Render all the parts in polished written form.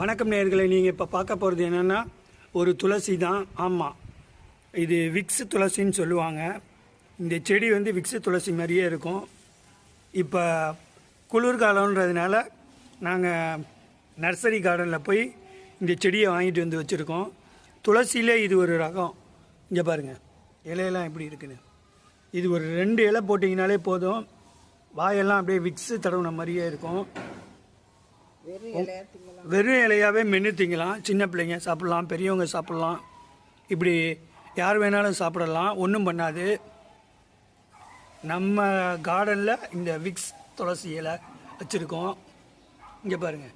வணக்கம் நேயர்களே, நீங்கள் இப்போ பார்க்க போகிறது என்னென்னா ஒரு துளசி தான். ஆமாம், இது விக்ஸ் துளசின்னு சொல்லுவாங்க. இந்த செடி வந்து விக்ஸ் துளசி மாதிரியே இருக்கும். இப்போ குளிர்காலன்றதுனால நாங்கள் நர்சரி கார்டனில் போய் இந்த செடியை வாங்கிட்டு வந்து வச்சுருக்கோம். துளசியிலே இது ஒரு ரகம். இங்கே பாருங்கள், இலையெல்லாம் எப்படி இருக்குன்னு. இது ஒரு 2 இலை போட்டிங்கனாலே போதும், வாயெல்லாம் அப்படியே விக்ஸு தடவுன மாதிரியே இருக்கும். வெறும் இலையாகவே மென்று திங்கலாம். சின்ன பிள்ளைங்க சாப்பிட்லாம், பெரியவங்க சாப்பிட்லாம், இப்படி யார் வேணாலும் சாப்பிடலாம், ஒன்றும் பண்ணாது. நம்ம கார்டனில் இந்த விக்ஸ் துளசி இலை வச்சுருக்கோம். இங்கே பாருங்கள்,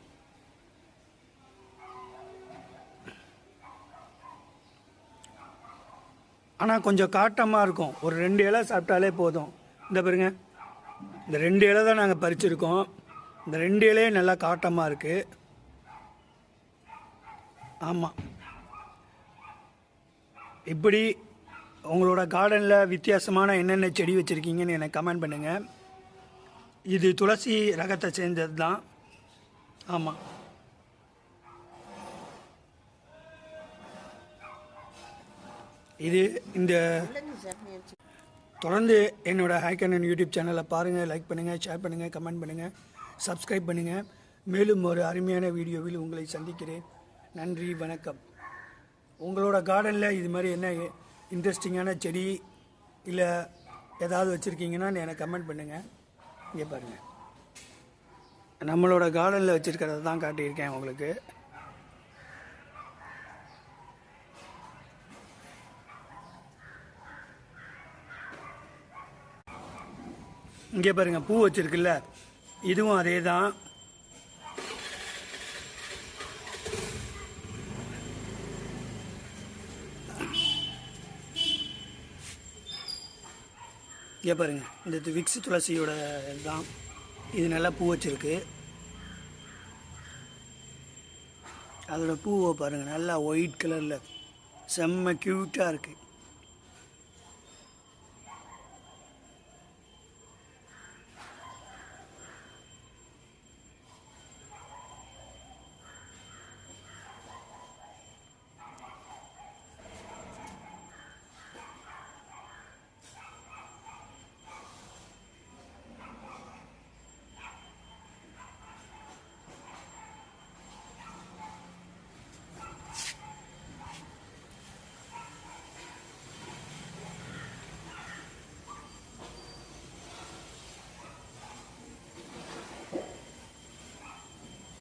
ஆனால் கொஞ்சம் காட்டமாக இருக்கும். ஒரு 2 இலை சாப்பிட்டாலே போதும். இந்த பாருங்க, இந்த 2 இலை தான் நாங்கள் பறிச்சிருக்கோம். இந்த 2 இலையே நல்லா காட்டமாக இருக்குது. ஆமாம், இப்படி உங்களோட கார்டனில் வித்தியாசமான என்னென்ன செடி வச்சுருக்கீங்கன்னு எனக்கு கமெண்ட் பண்ணுங்கள். இது துளசி ரகத்தை சேர்ந்தது தான். ஆமாம், இது இந்த தொடர்ந்து என்னோடய ஹேக்கன் யூடியூப் சேனலை பாருங்கள், லைக் பண்ணுங்கள், ஷேர் பண்ணுங்கள், கமெண்ட் பண்ணுங்கள், சப்ஸ்கிரைப் பண்ணுங்கள். மேலும் ஒரு அருமையான வீடியோவில் உங்களை சந்திக்கிறேன். நன்றி, வணக்கம். உங்களோட கார்டனில் இது மாதிரி என்ன இன்ட்ரெஸ்டிங்கான செடி இல்லை ஏதாவது வச்சுருக்கீங்கன்னா எனக்கு கமெண்ட் பண்ணுங்கள். இங்கே பாருங்கள், நம்மளோட கார்டனில் வச்சுருக்கிறத தான் காட்டியிருக்கேன் உங்களுக்கு. இங்கே பாருங்கள், பூ வச்சுருக்குல்ல, இதுவும் அதே தான். இங்கே பாருங்கள், இந்த விக்ஸ் துளசியோட தான். இது நல்லா பூ வச்சுருக்கு. அதோட பூவை பாருங்கள், நல்லா ஒயிட் கலரில் செம்ம க்யூட்டாக இருக்குது.